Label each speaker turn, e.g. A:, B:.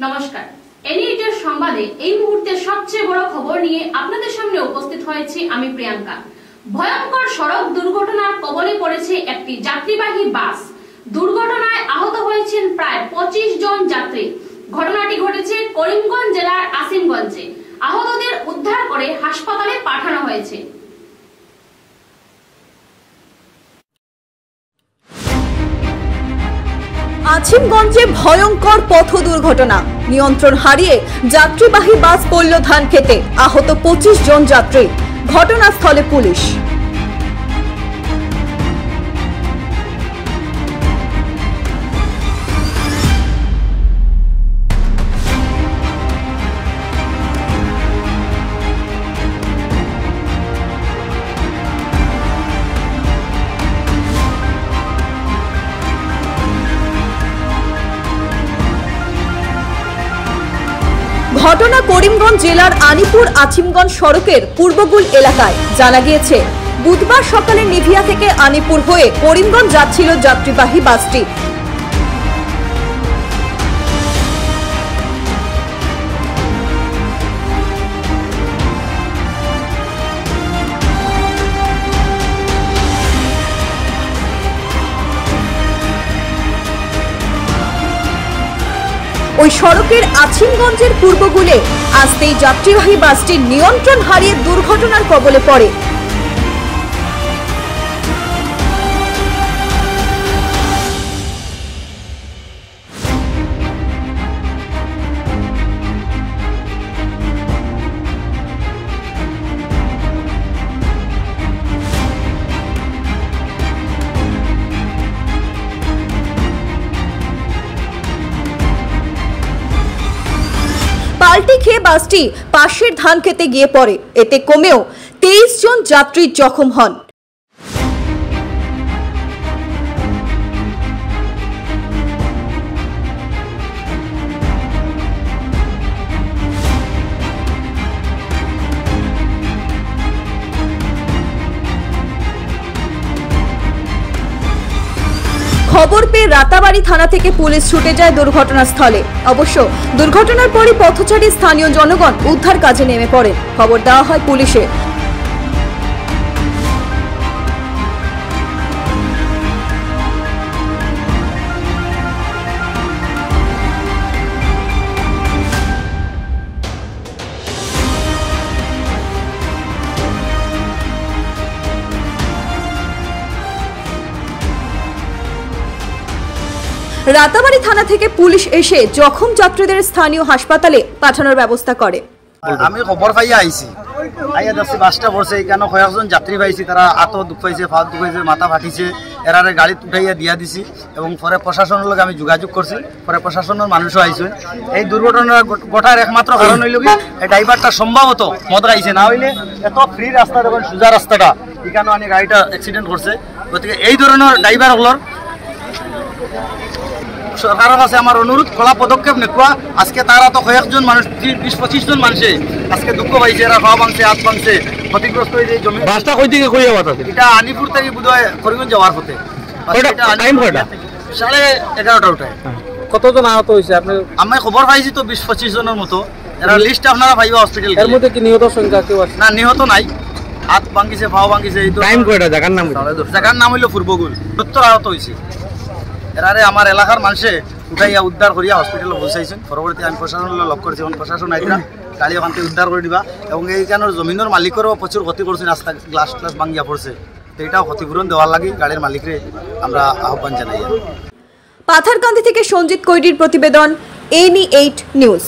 A: নমস্কার, এনইএইটের সংবাদে এই মুহূর্তে সবচেয়ে বড় খবর নিয়ে আপনাদের সামনে উপস্থিত হয়েছি আমি প্রিয়াঙ্কা। ভয়ঙ্কর সড়ক দুর্ঘটনার কবলে পড়েছে একটি যাত্রীবাহী বাস। দুর্ঘটনায় আহত হয়েছেন প্রায় 25 জন যাত্রী। ঘটনাটি ঘটেছে করিমগঞ্জ জেলার আসিমগঞ্জে। আহতদের উদ্ধার করে হাসপাতালে পাঠানো হয়েছে।
B: আসিমগঞ্জে ভয়ঙ্কর পথ দুর্ঘটনা, নিয়ন্ত্রণ হারিয়ে যাত্রীবাহী বাস পড়ল ধান খেতে, আহত 25 জন যাত্রী। ঘটনাস্থলে পুলিশ। ঘটনা করিমগঞ্জ জেলার আনিপুর আসিমগঞ্জ সড়কের পূর্বগুল এলাকায়। জানা গিয়েছে, বুধবার সকালে নিভিয়া থেকে আনিপুর হয়ে করিমগঞ্জ যাচ্ছিল যাত্রীবাহী বাসটি। ওই সড়কের আসিমগঞ্জের পূর্বগুলে আসতেই যাত্রীবাহী বাসটি নিয়ন্ত্রণ হারিয়ে দুর্ঘটনার কবলে পড়ে। পাল্টি খেয়ে বাসটি পাশের ধান খেতে গিয়ে পড়ে। এতে কমেও 23 জন যাত্রী জখম হন। খবর পেয়ে রাতাবাড়ি থানা থেকে পুলিশ ছুটে যায় দুর্ঘটনাস্থলে। অবশ্য দুর্ঘটনার পরই পথচারী স্থানীয় জনগণ উদ্ধার কাজে নেমে পড়ে। খবর দেওয়া হয় পুলিশে। রাতাবাড়ি থানা থেকে পুলিশ এসে জখম যাত্রীদের স্থানীয় হাসপাতালে পাঠানোর ব্যবস্থা করে।
C: আমি খবর পাইয়া আইছি, আইয়া দেখছি বাসটা পড়ছে, এখানে কয়েকজন যাত্রী পাইছি, তারা হাত দুঃখ পাইছে, পা দুঃখ পাইছে, মাথা ফাটিছে, এরারে গাড়ি উঠাইয়া দিয়া দিছি এবং পরে প্রশাসনের লগে আমি যোগাযোগ করছি। পরে প্রশাসনের মানুষও আইছে। এই দুর্ঘটনা ঘটার একমাত্র কারণ হইল কি, এই ড্রাইভারটা সম্ভবত মদ খাইছে, না হইলে এত ফ্রি রাস্তা এবং সোজা রাস্তাটা এখানে অনেক গাড়িটা অ্যাক্সিডেন্ট করছে। গতিকে এই ধরনের ড্রাইভারগুলোর সরকারের কাছে আমার অনুরোধ, কড়া পদক্ষেপ নেওয়া। আজকে তারা তো কয়েকজন মানুষ, 20-25 জন মানুষে আজকে দুঃখ পাইছে, এরা খাওয়া ভাঙছে, হাত ভাঙছে, ক্ষতিগ্রস্ত হয়েছে। জমি বাসটা কই থেকে কই যাওয়া? এটা আনিপুর থেকে বোধহয় করিমগঞ্জ যাওয়ার পথে। সাড়ে 11টা উঠায়।
D: কতজন আহত হয়েছে?
C: আমি খবর পাইছি তো 20-25 জনের মতো। এরা লিস্ট আপনারা পাইবা হসপিটাল।
D: এর মধ্যে কি নিহত সংখ্যা কেউ আছে?
C: না, নিহত নাই। হাত ভাঙিছে, পাও ভাঙিছে। এই তো
D: টাইম কয়টা? জায়গার
C: নাম হইল পূর্বগুল। 70 আহত হয়েছে। এরারে আমার এলাকার মানুষে উঠাইয়া উদ্ধার করিয়া হসপিটালে পৌঁছাইছেন। পরবর্তী আমি প্রশাসন লক করেছি, এখন প্রশাসন আইতা গাড়ি ওখান থেকে উদ্ধার করে দিবা। এবং এইখানের জমিনের মালিকেরও প্রচুর ক্ষতি করছে, রাস্তা গ্লাস ট্লাস ভাঙিয়া পড়ছে। তো এটাও ক্ষতিপূরণ দেওয়ার লাগে গাড়ির মালিকরে আমরা আহ্বান জানাই।
B: পাথারকান্দি থেকে সঞ্জিত কৈরির প্রতিবেদন, এনই8 নিউজ।